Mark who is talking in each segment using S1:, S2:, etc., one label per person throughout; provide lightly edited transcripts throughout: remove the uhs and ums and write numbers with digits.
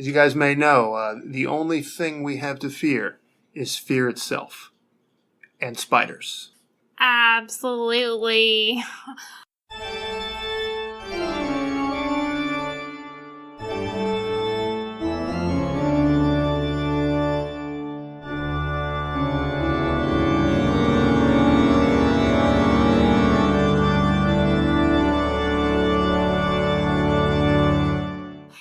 S1: As you guys may know, the only thing we have to fear is fear itself. And spiders.
S2: Absolutely.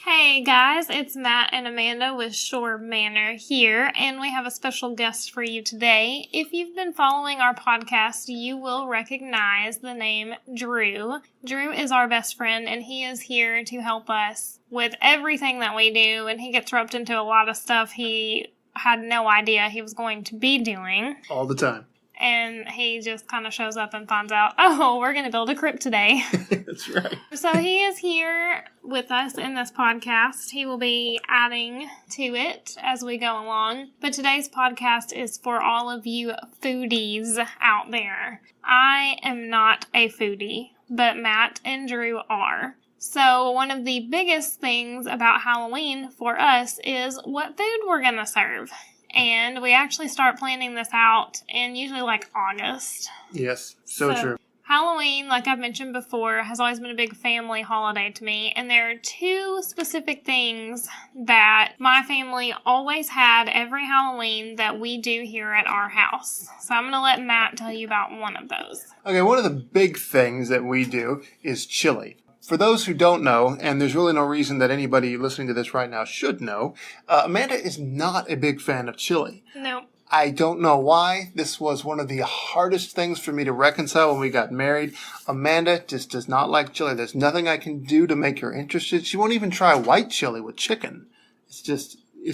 S2: Hey guys, it's Matt and Amanda with Schorr Manor here, and we have a special guest for you today. If you've been following our podcast, you will recognize the name Drew. Drew is our best friend, and he is here to help us with everything that we do, and he gets roped into a lot of stuff he had no idea he was going to be doing.
S1: All the time.
S2: And he just kind of shows up and finds out, oh, we're going to build a crypt today.
S1: That's right.
S2: So he is here with us in this podcast. He will be adding to it as we go along. But today's podcast is for all of you foodies out there. I am not a foodie, but Matt and Drew are. So one of the biggest things about Halloween for us is what food we're going to serve. And we actually start planning this out in usually like August.
S1: Yes, so true.
S2: Halloween, like I've mentioned before, has always been a big family holiday to me. And there are two specific things that my family always had every Halloween that we do here at our house. So I'm going to let Matt tell you about one of those.
S1: Okay, one of the big things that we do is chili. For those who don't know, and there's really no reason that anybody listening to this right now should know, Amanda is not a big fan of chili.
S2: No.
S1: I don't know why. This was one of the hardest things for me to reconcile when we got married. Amanda just does not like chili. There's nothing I can do to make her interested. She won't even try white chili with chicken. It's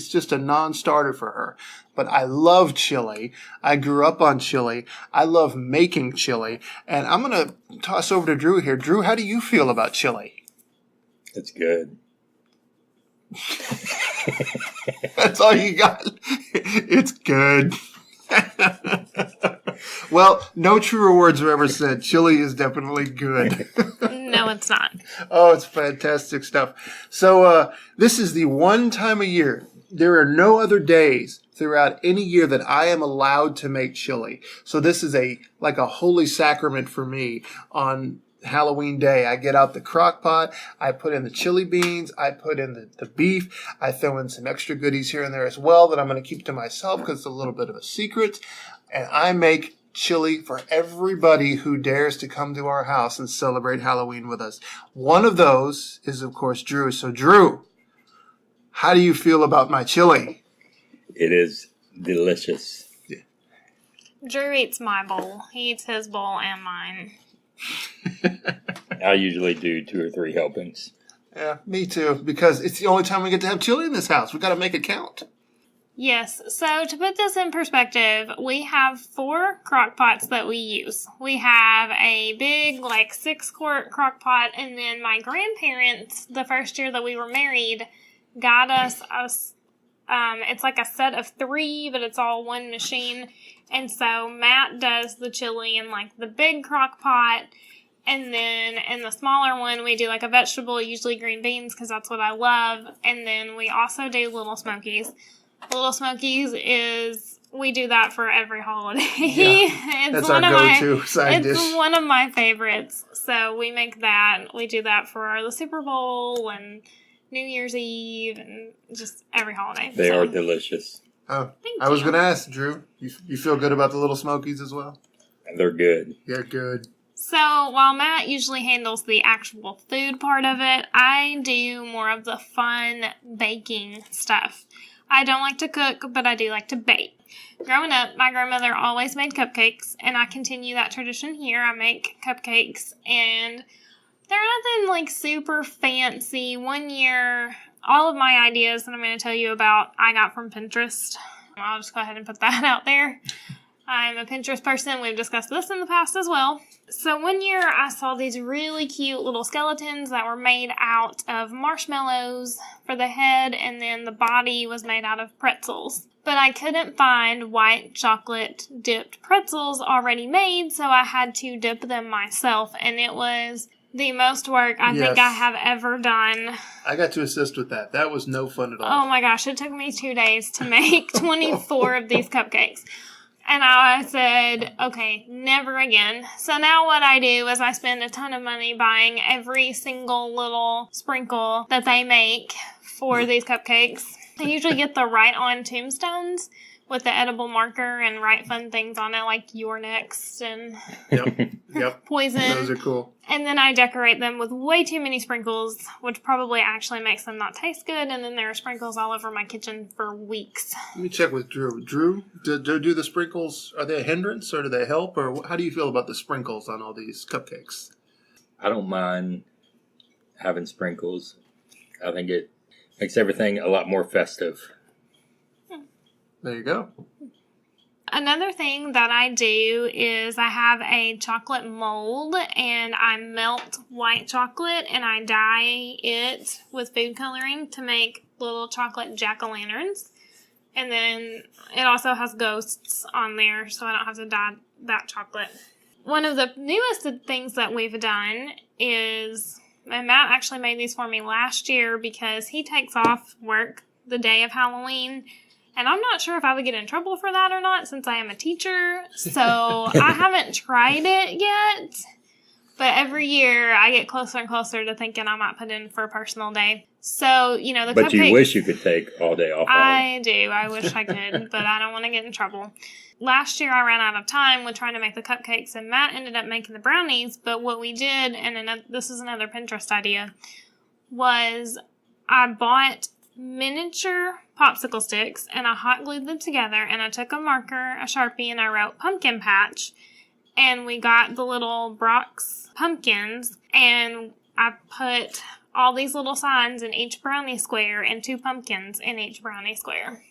S1: just a non-starter for her. But I love chili. I grew up on chili. I love making chili. And I'm going to toss over to Drew here. Drew, how do you feel about chili?
S3: It's good.
S1: That's all you got. It's good. Well, no truer words were ever said. Chili is definitely good.
S2: No, it's not.
S1: Oh, it's fantastic stuff. So this is the one time a year. There are no other days throughout any year that I am allowed to make chili. So this is like a holy sacrament for me on Halloween day. I get out the crock pot, I put in the chili beans, I put in the beef, I throw in some extra goodies here and there as well that I'm going to keep to myself because it's a little bit of a secret. And I make chili for everybody who dares to come to our house and celebrate Halloween with us. One of those is, of course, Drew. So, Drew, how do you feel about my chili?
S3: It is delicious.
S1: Yeah.
S2: Drew eats my bowl. He eats his bowl and mine.
S3: I usually do 2 or 3 helpings.
S1: Yeah, me too, because it's the only time we get to have chili in this house. We got to make it count.
S2: Yes, so to put this in perspective, we have 4 crock pots that we use. We have a big, 6-quart crock pot, and then my grandparents, the first year that we were married, got us it's like a set of 3, but it's all one machine. And so Matt does the chili in the big crock pot. And then in the smaller one, we do a vegetable, usually green beans, because that's what I love. And then we also do Little Smokies. Little Smokies we do that for every holiday.
S1: Yeah, that's our go-to side dish.
S2: It's one of my favorites. So we make that. We do that for the Super Bowl and New Year's Eve and just every holiday.
S3: They are delicious.
S1: Oh, I was going to ask, Drew, you feel good about the Little Smokies as well?
S3: They're good.
S1: Yeah, good.
S2: So while Matt usually handles the actual food part of it, I do more of the fun baking stuff. I don't like to cook, but I do like to bake. Growing up, my grandmother always made cupcakes, and I continue that tradition here. I make cupcakes, and they're nothing super fancy. One year, all of my ideas that I'm going to tell you about, I got from Pinterest. I'll just go ahead and put that out there. I'm a Pinterest person. We've discussed this in the past as well. So one year I saw these really cute little skeletons that were made out of marshmallows for the head, and then the body was made out of pretzels. But I couldn't find white chocolate dipped pretzels already made, so I had to dip them myself, and it was the most work I think I have ever done.
S1: I got to assist with that. That was no fun at all.
S2: Oh my gosh, it took me 2 days to make 24 of these cupcakes. And I said, okay, never again. So now what I do is I spend a ton of money buying every single little sprinkle that they make for these cupcakes. I usually get the Right On tombstones with the edible marker and write fun things on it like "You're Next" and
S1: Yep.
S2: "Poison."
S1: Those are cool.
S2: And then I decorate them with way too many sprinkles, which probably actually makes them not taste good. And then there are sprinkles all over my kitchen for weeks.
S1: Let me check with Drew. Drew, do the sprinkles, are they a hindrance or do they help? Or how do you feel about the sprinkles on all these cupcakes?
S3: I don't mind having sprinkles. I think it makes everything a lot more festive.
S1: There you go.
S2: Another thing that I do is I have a chocolate mold and I melt white chocolate and I dye it with food coloring to make little chocolate jack-o'-lanterns. And then it also has ghosts on there, so I don't have to dye that chocolate. One of the newest things that we've done is, and Matt actually made these for me last year because he takes off work the day of Halloween. And I'm not sure if I would get in trouble for that or not since I am a teacher. So I haven't tried it yet. But every year I get closer and closer to thinking I might put in for a personal day. So, the cupcakes.
S3: But you wish you could take all day off.
S2: I do. I wish I could, but I don't want to get in trouble. Last year I ran out of time with trying to make the cupcakes, and Matt ended up making the brownies. But what we did, and this is another Pinterest idea, was I bought miniature popsicle sticks and I hot glued them together, and I took a marker, a Sharpie, and I wrote pumpkin patch, and we got the little Brock's pumpkins, and I put all these little signs in each brownie square and 2 pumpkins in each brownie square,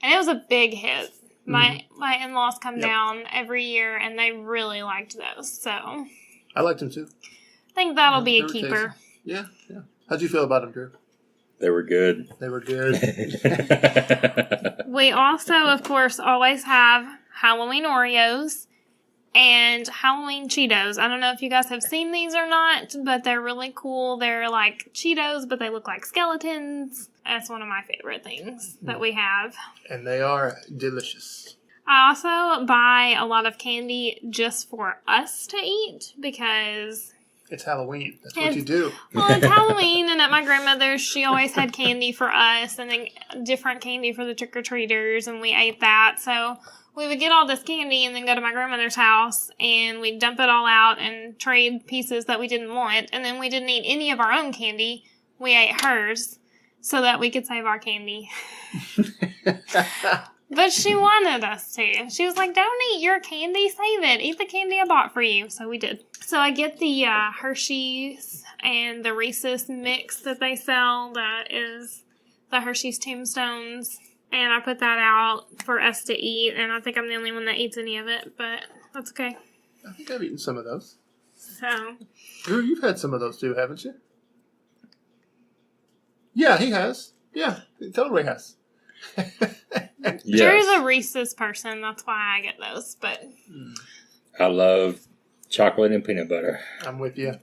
S2: and it was a big hit. My in-laws come down every year and they really liked those, so
S1: I liked them too.
S2: I think that'll be a keeper.
S1: Yeah. How'd you feel about them, Drew?
S3: They were good.
S1: They were good.
S2: We also, of course, always have Halloween Oreos and Halloween Cheetos. I don't know if you guys have seen these or not, but they're really cool. They're like Cheetos, but they look like skeletons. That's one of my favorite things that we have.
S1: And they are delicious.
S2: I also buy a lot of candy just for us to eat because
S1: it's Halloween. That's what you do.
S2: Well, it's Halloween, and at my grandmother's, she always had candy for us, and then different candy for the trick-or-treaters, and we ate that. So we would get all this candy and then go to my grandmother's house, and we'd dump it all out and trade pieces that we didn't want, and then we didn't eat any of our own candy. We ate hers so that we could save our candy. But she wanted us to. She was like, don't eat your candy, save it. Eat the candy I bought for you. So we did. So I get the Hershey's and the Reese's mix that they sell. That is the Hershey's Tombstones. And I put that out for us to eat. And I think I'm the only one that eats any of it. But that's okay.
S1: I think I've eaten some of those.
S2: So.
S1: Drew, you've had some of those too, haven't you? Yeah, he has. Yeah, he totally has.
S3: Yes.
S2: Drew's a Reese's person. That's why I get those. But
S3: I love chocolate and peanut butter.
S1: I'm with you.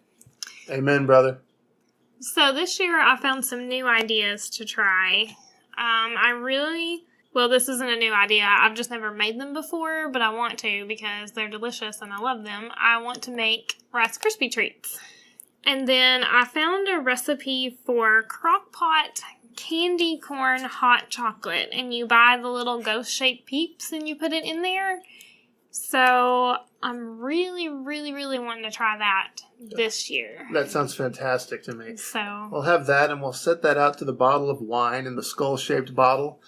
S1: Amen, brother.
S2: So this year I found some new ideas to try. This isn't a new idea. I've just never made them before, but I want to because they're delicious and I love them. I want to make Rice Krispie treats. And then I found a recipe for crock pot candy corn hot chocolate, and you buy the little ghost-shaped peeps and you put it in there. So I'm really, really, really wanting to try that this year.
S1: That sounds fantastic to me.
S2: So
S1: we'll have that, and we'll set that out to the bottle of wine in the skull-shaped bottle.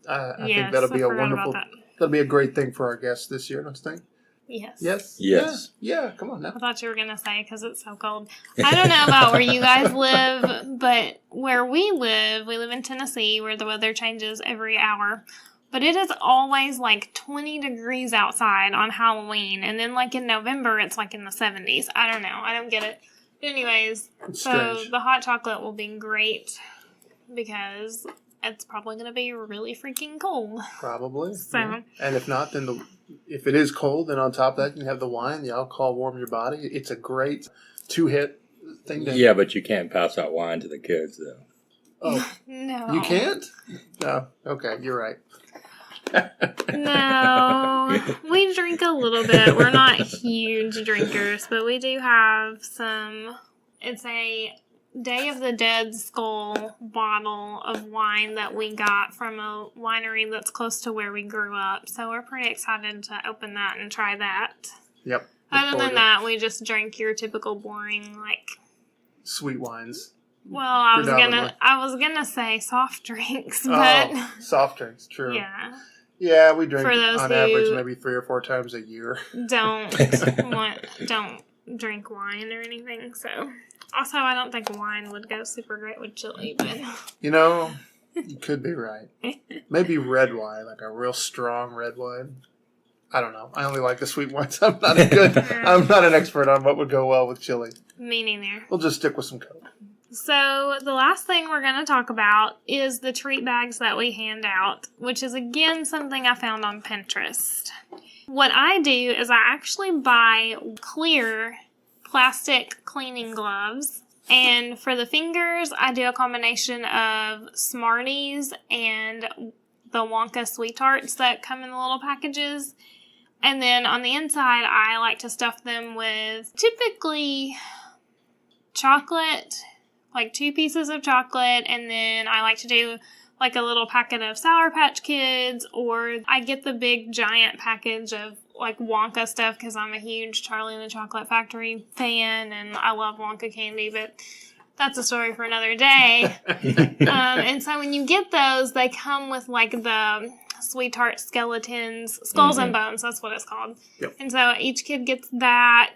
S1: I think that'll be that'll be a great thing for our guests this year, don't you think?
S2: Yes.
S1: Yes?
S3: Yes.
S1: Yeah, come on now.
S2: I thought you were going to say because it's so cold. I don't know about where you guys live, but where we live in Tennessee, where the weather changes every hour. But it is always like 20 degrees outside on Halloween. And then like in November, it's like in the 70s. I don't know. I don't get it. But anyways,
S1: It's
S2: so
S1: strange.
S2: the hot chocolate will be great because it's probably going to be really freaking cold.
S1: Probably.
S2: So.
S1: Yeah. And if not, then if it is cold, then on top of that, you have the wine, the alcohol warm your body. It's a great two-hit thing?
S3: Yeah, but you can't pass out wine to the kids, though.
S1: Oh,
S2: No.
S1: you can't? No. Okay, you're right.
S2: No. We drink a little bit. We're not huge drinkers, but we do have some. It's a Day of the Dead Skull bottle of wine that we got from a winery that's close to where we grew up. So we're pretty excited to open that and try that.
S1: Yep.
S2: Other than that, we just drink your typical boring, like,
S1: sweet wines.
S2: well, I was gonna say soft drinks, but
S1: soft drinks, true.
S2: yeah.
S1: Yeah, we drink
S2: For those
S1: on
S2: who
S1: average maybe 3 or 4 times a year.
S2: don't drink wine or anything. So also, I don't think wine would go super great with chili, but
S1: You know, you could be right. Maybe red wine, like a real strong red wine. I don't know. I only like the sweet wines. I'm not an expert on what would go well with chili.
S2: me neither.
S1: We'll just stick with some Coke.
S2: So the last thing we're going to talk about is the treat bags that we hand out, which is again something I found on Pinterest. What I do is I actually buy clear plastic cleaning gloves, and for the fingers I do a combination of Smarties and the Wonka Sweet Tarts that come in the little packages. And then on the inside, I like to stuff them with typically chocolate, like 2 pieces of chocolate, and then I like to do like a little packet of Sour Patch Kids, or I get the big giant package of like Wonka stuff because I'm a huge Charlie and the Chocolate Factory fan and I love Wonka candy, but that's a story for another day. And so when you get those, they come with like the Sweet Tart skeletons, skulls and bones, that's what it's called.
S1: Yep.
S2: And so each kid gets that,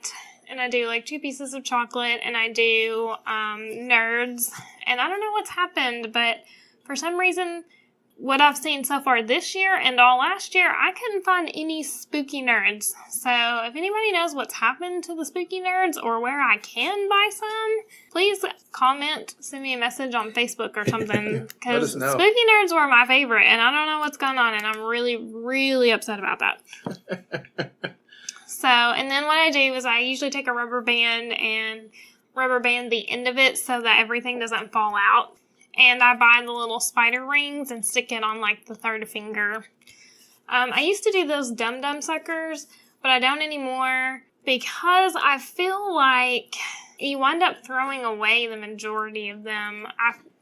S2: and I do like 2 pieces of chocolate, and I do nerds. And I don't know what's happened, but for some reason, what I've seen so far this year and all last year, I couldn't find any spooky nerds. So if anybody knows what's happened to the spooky nerds or where I can buy some, please comment, send me a message on Facebook or something. Because spooky nerds were my favorite, and I don't know what's going on, and I'm really, really upset about that. So, and then what I do is I usually take a rubber band and rubber band the end of it so that everything doesn't fall out. And I buy the little spider rings and stick it on like the 3rd finger. I used to do those Dum Dum suckers, but I don't anymore because I feel like you wind up throwing away the majority of them.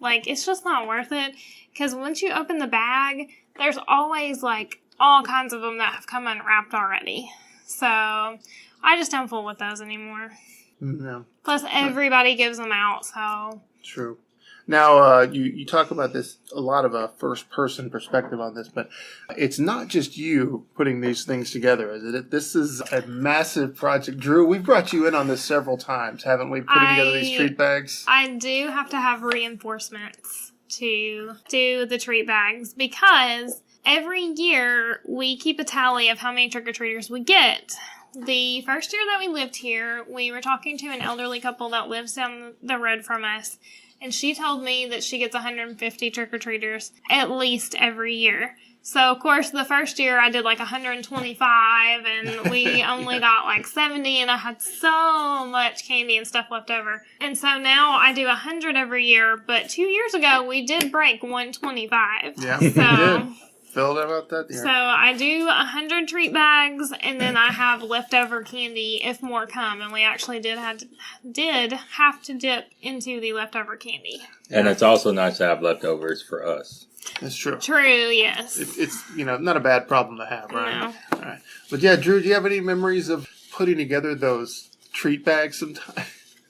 S2: It's just not worth it because once you open the bag, there's always like all kinds of them that have come unwrapped already. So I just don't fool with those anymore.
S1: No.
S2: Plus everybody gives them out, so.
S1: True. Now, you talk about this, a lot of a first-person perspective on this, but it's not just you putting these things together, is it? This is a massive project. Drew, we've brought you in on this several times, haven't we, putting together these treat bags?
S2: I do have to have reinforcements to do the treat bags because every year we keep a tally of how many trick-or-treaters we get. The first year that we lived here, we were talking to an elderly couple that lives down the road from us, and she told me that she gets 150 trick-or-treaters at least every year. So, of course, the first year I did like 125, and we only got like 70, and I had so much candy and stuff left over. And so now I do 100 every year, but 2 years ago we did break 125.
S1: Yeah, we did. Filled about that year.
S2: So I do 100 treat bags, and then I have leftover candy if more come, and we actually did have to dip into the leftover candy.
S3: And it's also nice to have leftovers for us.
S1: That's true.
S2: True, yes.
S1: It's not a bad problem to have, right?
S2: No.
S1: All right. But yeah, Drew, do you have any memories of putting together those treat bags sometime?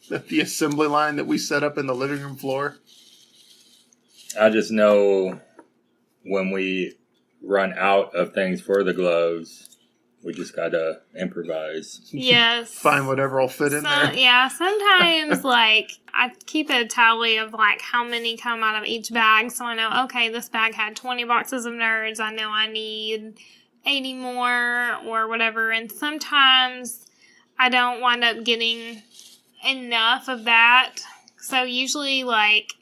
S1: The assembly line that we set up in the living room floor?
S3: I just know when we run out of things for the gloves, we just gotta improvise.
S2: Yes.
S1: Find whatever will fit in there.
S2: Yeah, sometimes like I keep a tally of like how many come out of each bag, so I know, okay, this bag had 20 boxes of nerds, I know I need 80 more or whatever, and sometimes I don't wind up getting enough of that, so usually like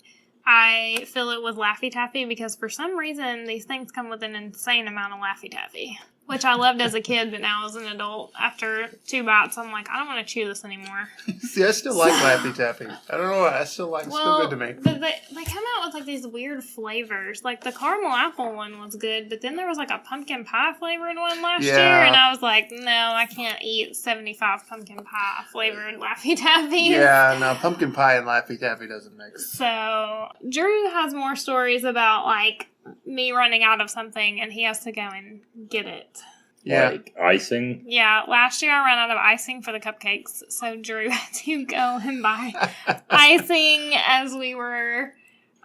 S2: I fill it with Laffy Taffy because for some reason these things come with an insane amount of Laffy Taffy. which I loved as a kid, but now as an adult, after 2 bites, I'm like, I don't want to chew this anymore.
S1: See, I still like Laffy Taffy. I don't know why. I still like. It's still good to me.
S2: But they come out with like these weird flavors. Like the caramel apple one was good, but then there was like a pumpkin pie flavored one last year, and I was like, no, I can't eat 75 pumpkin pie flavored Laffy Taffy.
S1: Yeah, no, pumpkin pie and Laffy Taffy doesn't mix.
S2: So Drew has more stories about like me running out of something, and he has to go and get it.
S1: Yeah.
S3: Like icing.
S2: Yeah, last year I ran out of icing for the cupcakes, so Drew had to go and buy icing as we were.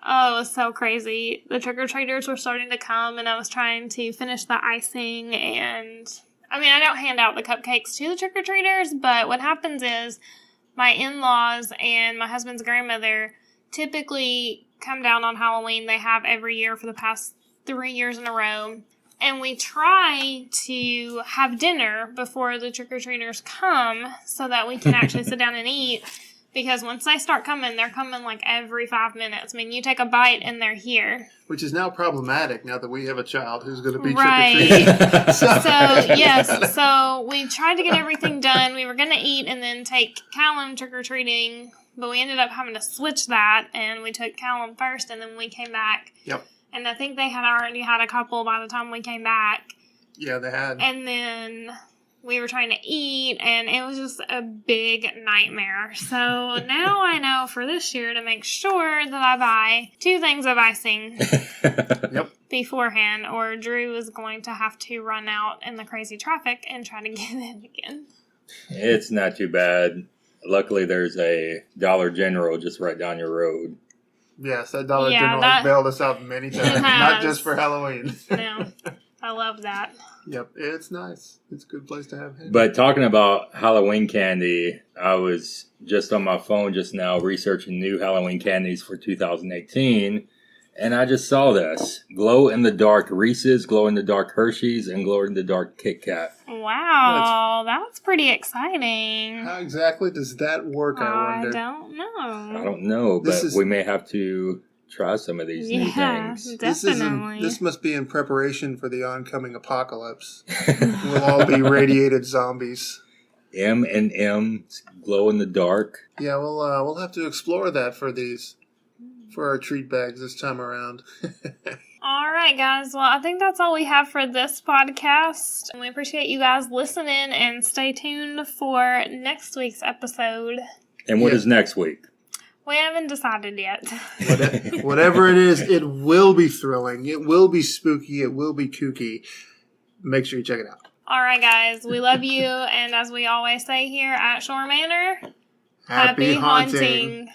S2: Oh, it was so crazy. The trick-or-treaters were starting to come, and I was trying to finish the icing, and I mean, I don't hand out the cupcakes to the trick-or-treaters, but what happens is my in-laws and my husband's grandmother typically come down on Halloween. They have every year for the past 3 years in a row. And we try to have dinner before the trick-or-treaters come so that we can actually sit down and eat. Because once they start coming, they're coming like every 5 minutes. I mean, you take a bite and they're here.
S1: Which is now problematic now that we have a child who's going to be
S2: Right.
S1: trick-or-treating.
S2: So we tried to get everything done. We were going to eat and then take Callum trick-or-treating. But we ended up having to switch that. And we took Callum first and then we came back.
S1: Yep.
S2: And I think they had already had a couple by the time we came back.
S1: Yeah, they had.
S2: And then we were trying to eat, and it was just a big nightmare. So now I know for this year to make sure that I buy 2 things of icing
S1: Yep.
S2: beforehand, or Drew is going to have to run out in the crazy traffic and try to get it again.
S3: It's not too bad. Luckily, there's a Dollar General just right down your road.
S1: Yes, that Dollar General has bailed us out many times, not just for Halloween.
S2: No, I love that.
S1: Yep, it's nice. It's a good place to have him.
S3: But talking about Halloween candy, I was just on my phone just now researching new Halloween candies for 2018, and I just saw this. Glow-in-the-dark Reese's, glow-in-the-dark Hershey's, and glow-in-the-dark Kit Kat.
S2: Wow, that's pretty exciting.
S1: How exactly does that work, I wonder?
S2: I don't know.
S3: I don't know, but we may have to try some of these new things.
S2: Definitely.
S1: This must be in preparation for the oncoming apocalypse. We'll all be radiated zombies.
S3: M&M, glow-in-the-dark.
S1: Yeah, we'll have to explore that for our treat bags this time around.
S2: All right, guys. Well, I think that's all we have for this podcast. And we appreciate you guys listening, and stay tuned for next week's episode.
S3: And what is next week?
S2: We haven't decided yet.
S1: Whatever it is, it will be thrilling. It will be spooky. It will be kooky. Make sure you check it out.
S2: All right, guys. We love you. And as we always say here at Schorr Manor, happy haunting.